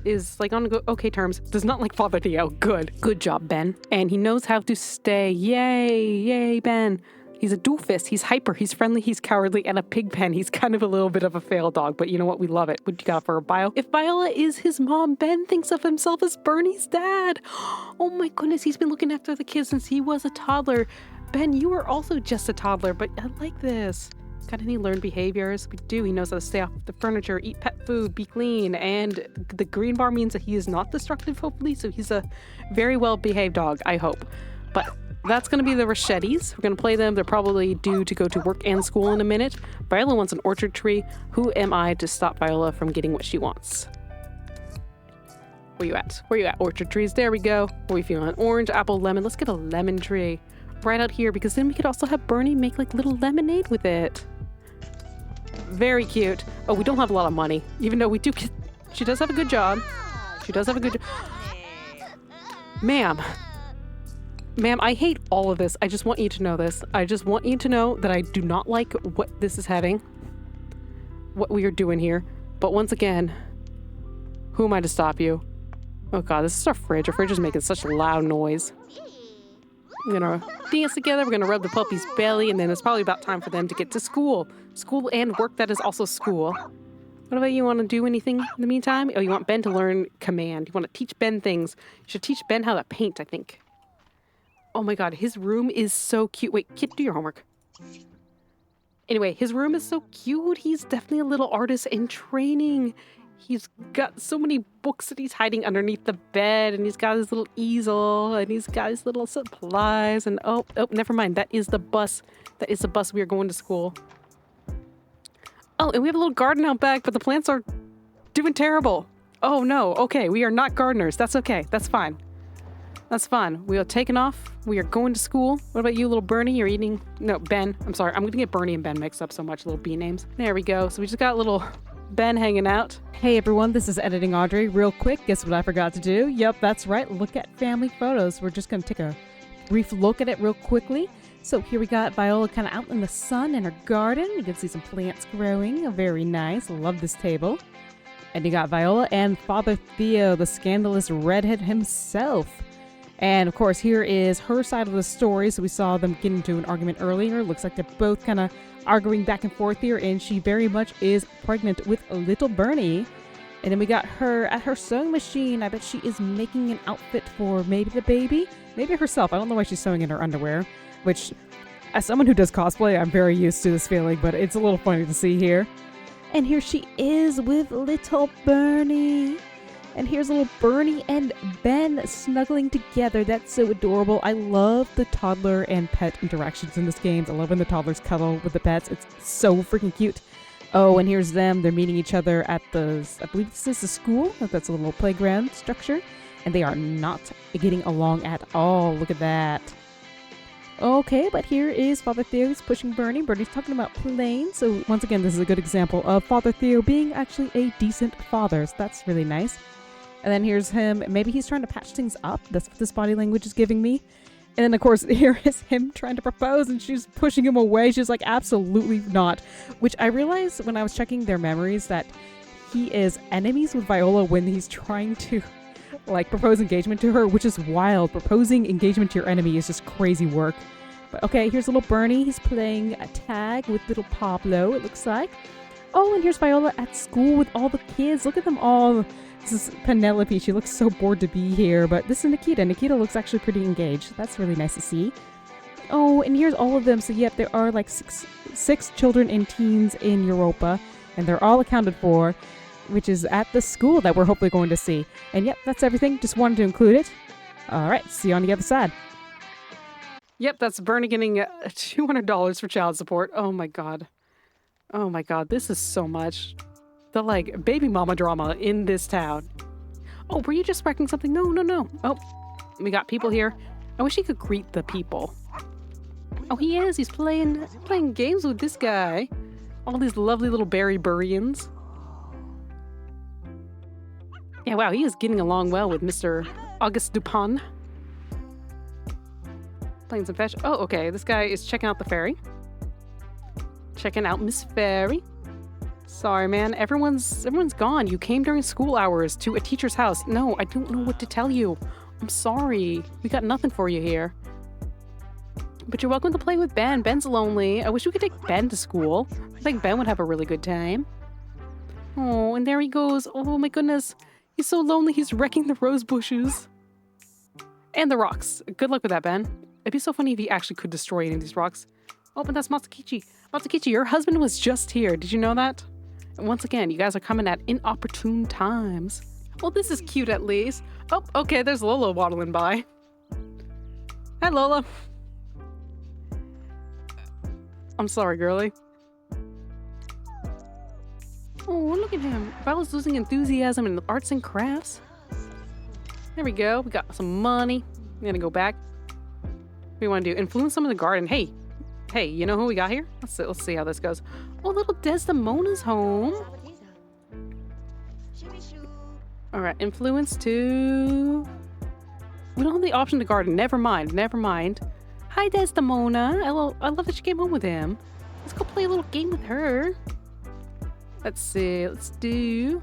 is like on okay terms, does not like Father Theo. Good job, Ben. And he knows how to stay. Yay, Ben. He's a doofus. He's hyper. He's friendly. He's cowardly. And a pig pen. He's kind of a little bit of a fail dog, but you know what? We love it. What you got for a bio? If Viola is his mom, Ben thinks of himself as Bernie's dad. Oh my goodness. He's been looking after the kids since he was a toddler. Ben, you are also just a toddler, but I like this. Got any learned behaviors? We do. He knows how to stay off the furniture, eat pet food, be clean. And the green bar means that he is not destructive, hopefully. So he's a very well-behaved dog, I hope. But that's going to be the Rochettis. We're going to play them. They're probably due to go to work and school in a minute. Viola wants an orchard tree. Who am I to stop Viola from getting what she wants? Where you at? Orchard trees. There we go. What are we feeling? Orange, apple, lemon. Let's get a lemon tree right out here because then we could also have Bernie make like little lemonade with it. Very cute. Oh, we don't have a lot of money, even though we do. She does have a good job. Ma'am, I hate all of this. I just want you to know this. I just want you to know that I do not like what this is heading, what we are doing here. But once again, who am I to stop you? Oh God, this is our fridge. Our fridge is making such a loud noise. We're gonna dance together. We're gonna rub the puppy's belly, and then it's probably about time for them to get to school. School and work that is also school. What about you? Want to do anything in the meantime? Oh, you want Ben to learn command. You want to teach Ben things. You should teach Ben how to paint, I think. Oh my God, his room is so cute. Wait, kid, do your homework. Anyway, his room is so cute. He's definitely a little artist in training. He's got so many books that he's hiding underneath the bed, and he's got his little easel, and he's got his little supplies, and oh, never mind. That is the bus. That is the bus we are going to school. Oh, and we have a little garden out back, but the plants are doing terrible. Oh no, okay, we are not gardeners. That's okay, that's fine. That's fun. We are taking off. We are going to school. What about you, little Bernie? You're eating... No, Ben. I'm sorry. I'm going to get Bernie and Ben mixed up so much. Little B names. There we go. So we just got little Ben hanging out. Hey everyone, this is Editing Audrey. Real quick, guess what I forgot to do? Yep, that's right. Look at family photos. We're just going to take a brief look at it real quickly. So here we got Viola kind of out in the sun in her garden. You can see some plants growing. Very nice. Love this table. And you got Viola and Father Theo, the scandalous redhead himself. And of course, here is her side of the story. So we saw them get into an argument earlier. Looks like they're both kind of arguing back and forth here, and she very much is pregnant with little Bernie. And then we got her at her sewing machine. I bet she is making an outfit for maybe the baby, maybe herself. I don't know why she's sewing in her underwear, which as someone who does cosplay, I'm very used to this feeling, but it's a little funny to see here. And here she is with little Bernie. And here's little Bernie and Ben snuggling together. That's so adorable. I love the toddler and pet interactions in this game. I love when the toddlers cuddle with the pets. It's so freaking cute. Oh, and here's them. They're meeting each other at the, I believe this is the school. That's a little playground structure. And they are not getting along at all. Look at that. Okay, but here is Father Theo. He's pushing Bernie. Bernie's talking about playing. So once again, this is a good example of Father Theo being actually a decent father. So that's really nice. And then here's him. Maybe he's trying to patch things up. That's what this body language is giving me. And then, of course, here is him trying to propose, and she's pushing him away. She's like, absolutely not. Which I realized when I was checking their memories that he is enemies with Viola when he's trying to, like, propose engagement to her, which is wild. Proposing engagement to your enemy is just crazy work. But, okay, here's little Bernie. He's playing a tag with little Pablo, it looks like. Oh, and here's Viola at school with all the kids. Look at them all. This is Penelope. She looks so bored to be here, but this is Nikita. Nikita looks actually pretty engaged. That's really nice to see. Oh, and here's all of them. So, yep, there are like six children and teens in Europa, and they're all accounted for, which is at the school that we're hopefully going to see. And, yep, that's everything. Just wanted to include it. All right, see you on the other side. Yep, that's Bernie getting $200 for child support. Oh my god. Oh my god, this is so much. The, like, baby mama drama in this town. Oh, were you just wrecking something? No. Oh, we got people here. I wish he could greet the people. Oh, he is. He's playing games with this guy. All these lovely little Berryburians. Yeah, wow, he is getting along well with Mr. Auguste Dupin. Playing some fetch. Oh, okay, this guy is checking out the ferry. Checking out Miss Fairy. Sorry, man. Everyone's gone. You came during school hours to a teacher's house. No, I don't know what to tell you. I'm sorry. We got nothing for you here. But you're welcome to play with Ben. Ben's lonely. I wish we could take Ben to school. I think Ben would have a really good time. Oh, and there he goes. Oh my goodness. He's so lonely. He's wrecking the rose bushes. And the rocks. Good luck with that, Ben. It'd be so funny if he actually could destroy any of these rocks. Oh, but that's Matsukichi. Matsukichi, your husband was just here. Did you know that? And once again, you guys are coming at inopportune times. Well, this is cute at least. Oh, okay, there's Lola waddling by. Hi, Lola. I'm sorry, girlie. Oh, look at him. Viola's losing enthusiasm in arts and crafts. There we go. We got some money. We're gonna go back. What do you want to do? Influence some of the garden. Hey, you know who we got here? Let's see how this goes. Oh, little Desdemona's home. All right, influence to... We don't have the option to garden. Never mind. Hi, Desdemona. I love that you came home with him. Let's go play a little game with her. Let's see. Let's do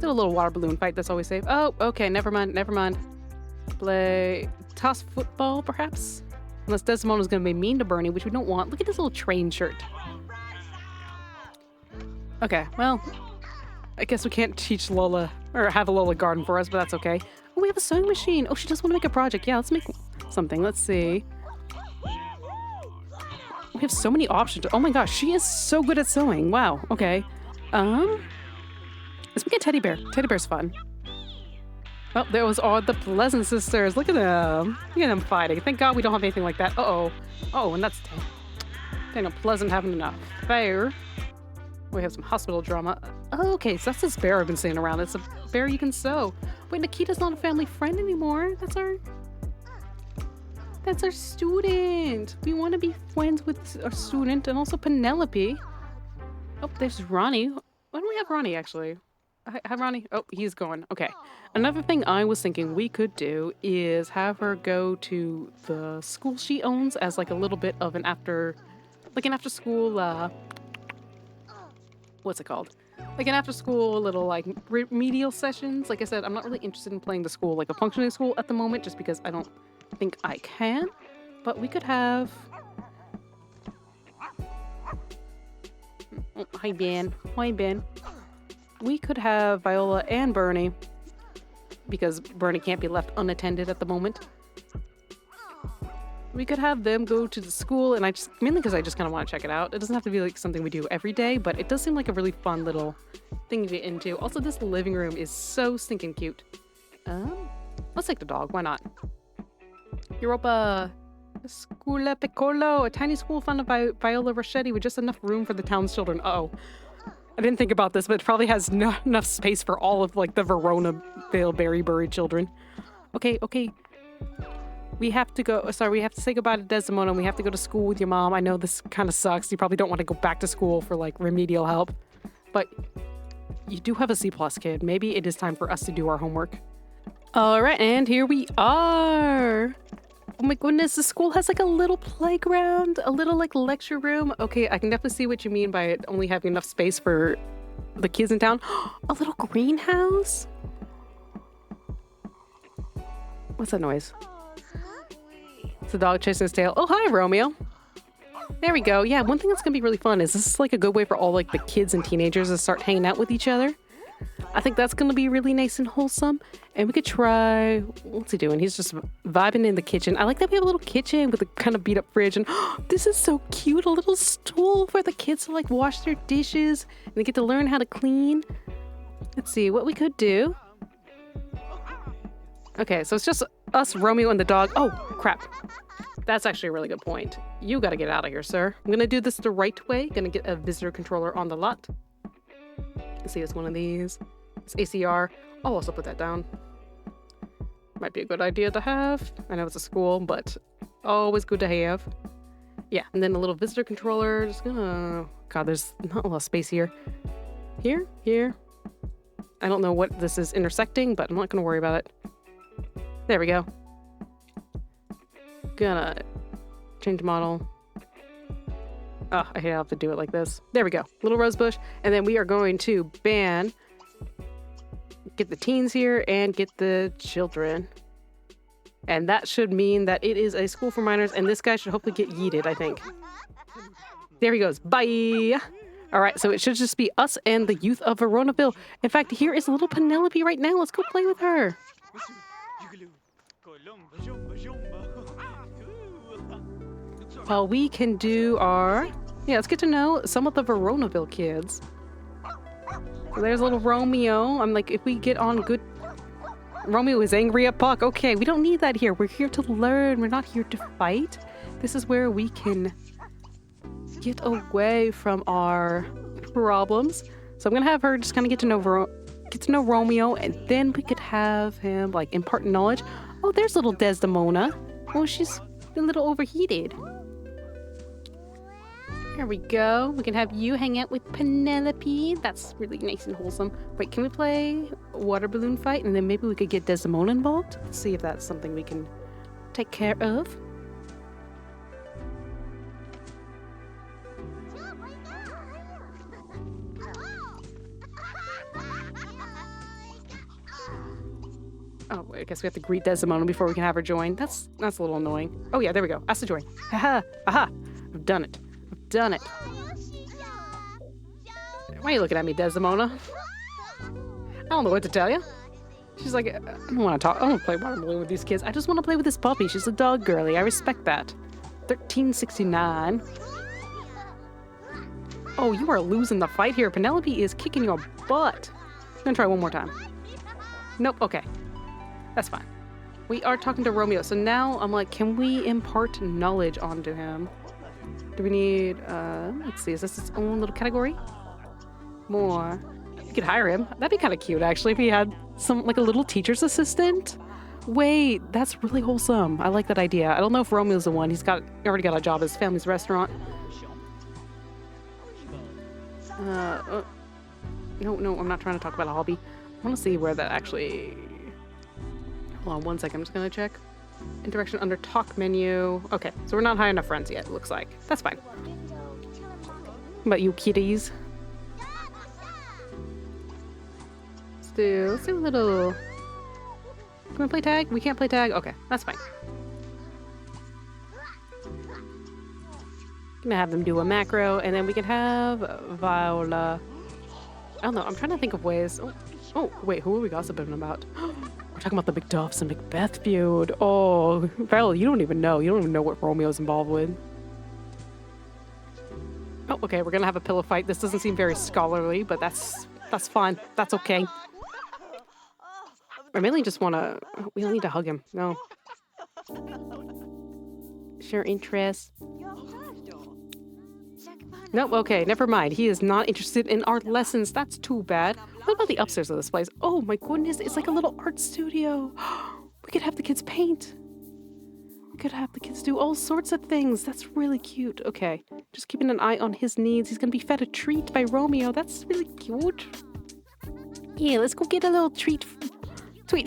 a little water balloon fight. That's always safe. Oh, okay. Never mind. Play toss football, perhaps? Unless Desdemona's going to be mean to Bernie, which we don't want. Look at this little train shirt. Okay, well, I guess we can't teach Lola, or have a Lola garden for us, but that's okay. Oh, we have a sewing machine. Oh, she does want to make a project. Yeah, let's make something. Let's see. We have so many options. Oh my gosh, she is so good at sewing. Wow, okay. Let's make a teddy bear. Teddy bear's fun. Oh, there was all the Pleasant sisters. Look at them. Look at them fighting. Thank God we don't have anything like that. Uh-oh. Oh, and that's Daniel Pleasant having enough. Fair. We have some hospital drama. Oh, okay, so that's this bear I've been seeing around. It's a bear you can sew. Wait, Nikita's not a family friend anymore. That's our student. We want to be friends with our student and also Penelope. Oh, there's Ronnie. Why don't we have Ronnie, actually? Have Ronnie? Oh, he's going. Okay. Another thing I was thinking we could do is have her go to the school she owns as like a little bit of an after school, what's it called? Like an after school little like remedial sessions. Like I said, I'm not really interested in playing the school like a functioning school at the moment just because I don't think I can. But we could have... Oh, hi, Ben. Hi, Ben. We could have Viola and Bernie because Bernie can't be left unattended at the moment. We could have them go to the school, and mainly because I just kind of want to check it out. It doesn't have to be like something we do every day, but it does seem like a really fun little thing to get into. Also, this living room is so stinking cute. Let's take the dog. Why not? Europa Scuola Piccolo, a tiny school funded by Viola Rochettis with just enough room for the town's children. Uh-oh. I didn't think about this, but it probably has not enough space for all of like the Veronaville Berrybury children. Okay. We have to go. Sorry, we have to say goodbye to Desdemona. And we have to go to school with your mom. I know this kind of sucks. You probably don't want to go back to school for like remedial help, but you do have a C+ kid. Maybe it is time for us to do our homework. All right, and here we are. Oh my goodness, the school has like a little playground, a little like lecture room. Okay, I can definitely see what you mean by it only having enough space for the kids in town. A little greenhouse? What's that noise? It's a dog chasing his tail. Oh, hi, Romeo. There we go. Yeah, one thing that's gonna be really fun is this is like a good way for all like the kids and teenagers to start hanging out with each other. I think that's gonna be really nice and wholesome. And we could try, what's he doing? He's just vibing in the kitchen. I like that we have a little kitchen with a kind of beat up fridge. And this is so cute, a little stool for the kids to like wash their dishes and they get to learn how to clean. Let's see what we could do. Okay, so it's just us, Romeo, and the dog. Oh, crap. That's actually a really good point. You gotta get out of here, sir. I'm gonna do this the right way. Gonna get a visitor controller on the lot. Let's see, it's one of these. It's ACR. I'll also put that down. Might be a good idea to have. I know it's a school, but always good to have. Yeah, and then a little visitor controller. Just gonna... God, there's not a lot of space here. Here. I don't know what this is intersecting, but I'm not gonna worry about it. There we go. Gonna change model. Oh, I hate I have to do it like this. There we go. Little rose bush. And then we are going to get the teens here and get the children. And that should mean that it is a school for minors, and this guy should hopefully get yeeted, I think. There he goes. Bye! All right, so it should just be us and the youth of Veronaville. In fact, here is little Penelope right now. Let's go play with her. Well, we can do our... Yeah, let's get to know some of the Veronaville kids. So there's little Romeo. I'm like, if we get on good... Romeo is angry at Puck. Okay, we don't need that here. We're here to learn. We're not here to fight. This is where we can get away from our problems. So I'm going to have her just kind of get to know Romeo, and then we could have him, like, impart knowledge. Oh, there's little Desdemona. Oh, she's a little overheated. There we go. We can have you hang out with Penelope. That's really nice and wholesome. Wait, can we play water balloon fight? And then maybe we could get Desdemona involved? Let's see if that's something we can take care of. Oh, I guess we have to greet Desdemona before we can have her join. That's a little annoying. Oh yeah, there we go. Ask to join. Haha. Aha. I've done it. Done it. Why are you looking at me, Desdemona? I don't know what to tell you. She's like, I don't want to talk. I don't want to play water balloon with these kids. I just want to play with this puppy. She's a dog girly. I respect that. 1369. Oh, you are losing the fight here. Penelope is kicking your butt. I'm gonna try one more time. Nope. Okay. That's fine. We are talking to Romeo. So now I'm like, can we impart knowledge onto him? Do we need, let's see, is this its own little category? More. We could hire him. That'd be kind of cute, actually, if he had like a little teacher's assistant. Wait, that's really wholesome. I like that idea. I don't know if Romeo's the one. He's already got a job at his family's restaurant. No, I'm not trying to talk about a hobby. I want to see where that actually... Hold on one second, I'm just going to check. Interaction under talk menu. Okay, so we're not high enough friends yet, it looks like. That's fine. What about you kitties? do a little... Can we play tag? We can't play tag? Okay, that's fine. Gonna have them do a macro, and then we can have Viola. I don't know, I'm trying to think of ways. Oh, wait, who are we gossiping about? We're talking about the McDuffs and Macbeth feud. Oh, Viola, you don't even know. You don't even know what Romeo's involved with. Oh, okay, we're gonna have a pillow fight. This doesn't seem very scholarly, but that's fine. That's okay. I mainly just wanna... We don't need to hug him. No. Share interests. Nope, okay, never mind. He is not interested in art lessons. That's too bad. What about the upstairs of this place? Oh my goodness, it's like a little art studio. We could have the kids paint. We could have the kids do all sorts of things. That's really cute. Okay, just keeping an eye on his needs. He's gonna be fed a treat by Romeo. That's really cute. Yeah, let's go get a little treat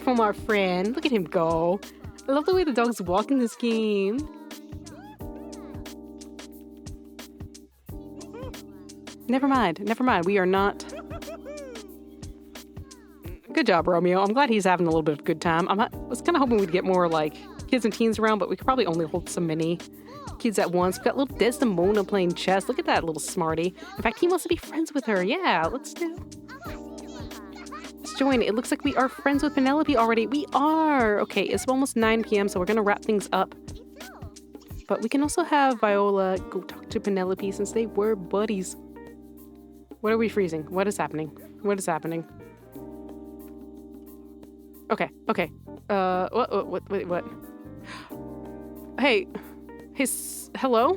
from our friend. Look at him go. I love the way the dogs walk in this game. Never mind. We are not... Good job, Romeo. I'm glad he's having a little bit of a good time. I was kind of hoping we'd get more, like, kids and teens around, but we could probably only hold so many kids at once. We've got little Desdemona playing chess. Look at that little smarty. In fact, he wants to be friends with her. Yeah, let's join. It looks like we are friends with Penelope already. We are! Okay, it's almost 9 p.m., so we're going to wrap things up. But we can also have Viola go talk to Penelope since they were buddies. What are we freezing? What is happening? What is happening? Okay. What? Hey, hello?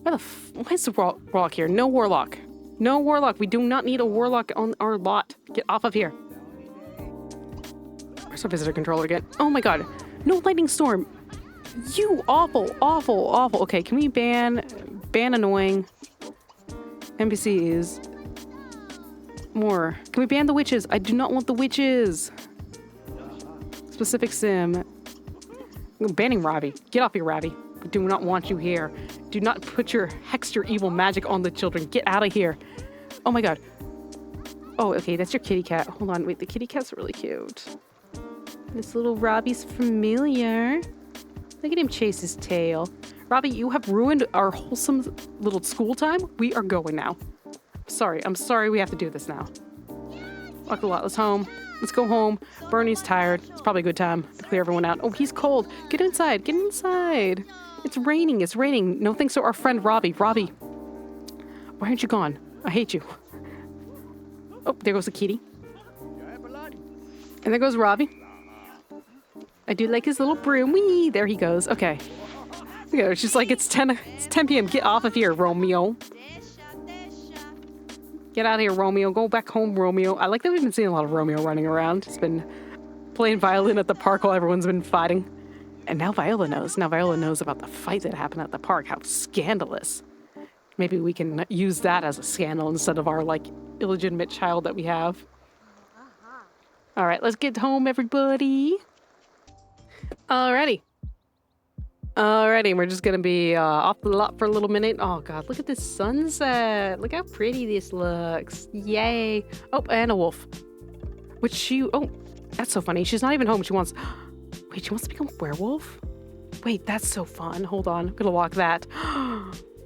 Why is the warlock here? No warlock. No warlock. We do not need a warlock on our lot. Get off of here. Where's our visitor controller again? Oh my god. No lightning storm. You awful. Okay, can we ban annoying NPCs? More. Can we ban the witches? I do not want the witches. Specific sim. I'm banning Ravi. Get off here, Ravi. We do not want you here. Do not put your hexter evil magic on the children. Get out of here. Oh my god. Oh, okay, that's your kitty cat. Hold on, wait, the kitty cat's really cute. This little Robbie's familiar. Look at him chase his tail. Robbie, you have ruined our wholesome little school time. We are going now. I'm sorry we have to do this now. Walk a lot. Let's go home. Bernie's tired. It's probably a good time to clear everyone out. Oh, he's cold. Get inside. It's raining. No thanks to our friend Robbie. Robbie, why aren't you gone? I hate you. Oh, there goes the kitty. And there goes Robbie. I do like his little broom. Whee! There he goes. Okay. Look at her. She's like, it's 10 p.m. Get off of here, Romeo. Get out of here, Romeo. Go back home, Romeo. I like that we've been seeing a lot of Romeo running around. He's been playing violin at the park while everyone's been fighting. And now Viola knows. Now Viola knows about the fight that happened at the park. How scandalous. Maybe we can use that as a scandal instead of our, like, illegitimate child that we have. All right, let's get home, everybody. Alrighty, we're just gonna be off the lot for a little minute. Oh god, look at this sunset. Look how pretty this looks. Yay. Oh, and a wolf. Oh, that's so funny. She's not even home. She wants to become a werewolf? Wait, that's so fun. Hold on, I'm gonna lock that.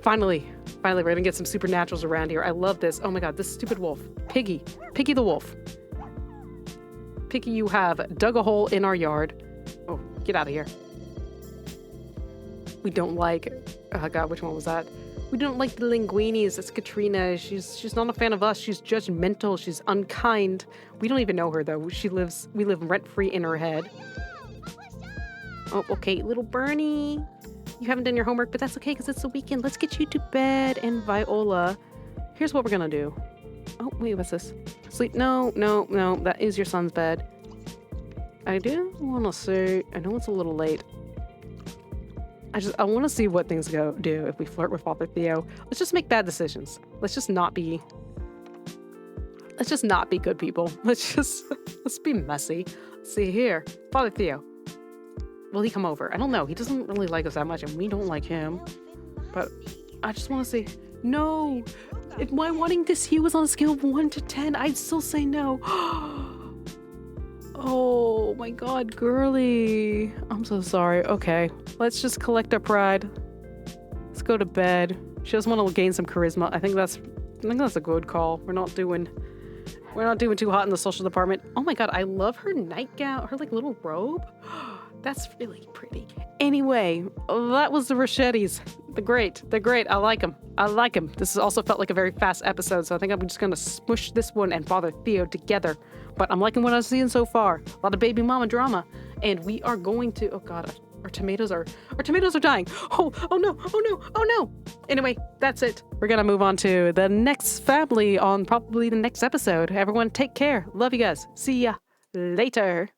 Finally, we're gonna get some supernaturals around here. I love this. Oh my god, this stupid wolf. Piggy the wolf. Piggy, you have dug a hole in our yard. Oh, get out of here. We don't like... Oh god, which one was that? We don't like the linguinis. That's Katrina. She's not a fan of us. She's judgmental. She's unkind. We don't even know her, though. We live rent-free in her head. Oh, okay, little Bernie. You haven't done your homework, but that's okay, because it's the weekend. Let's get you to bed. And Viola, here's what we're gonna do. Oh, wait, what's this? Sleep? No. That is your son's bed. I do want to say... I know it's a little late. I want to see what things do if we flirt with Father Theo. Let's just make bad decisions. Let's just not be good people. Let's be messy. Let's see here. Father Theo. Will he come over? I don't know. He doesn't really like us that much, and we don't like him. But I just want to say, no. If my wanting to see was on a scale of 1 to 10, I'd still say no. Oh my God, girly. I'm so sorry. Okay, let's just collect our pride. Let's go to bed. She doesn't want to gain some charisma. I think that's a good call. We're not doing too hot in the social department. Oh my God, I love her nightgown, her like little robe. That's really pretty. Anyway, that was the Rochettis. They're great. I like them. This has also felt like a very fast episode, so I think I'm just gonna smush this one and Father Theo together. But I'm liking what I'm seeing so far. A lot of baby mama drama, and we are going to. Oh God, our tomatoes are dying. Oh no. Anyway, that's it. We're gonna move on to the next family on probably the next episode. Everyone, take care. Love you guys. See ya later.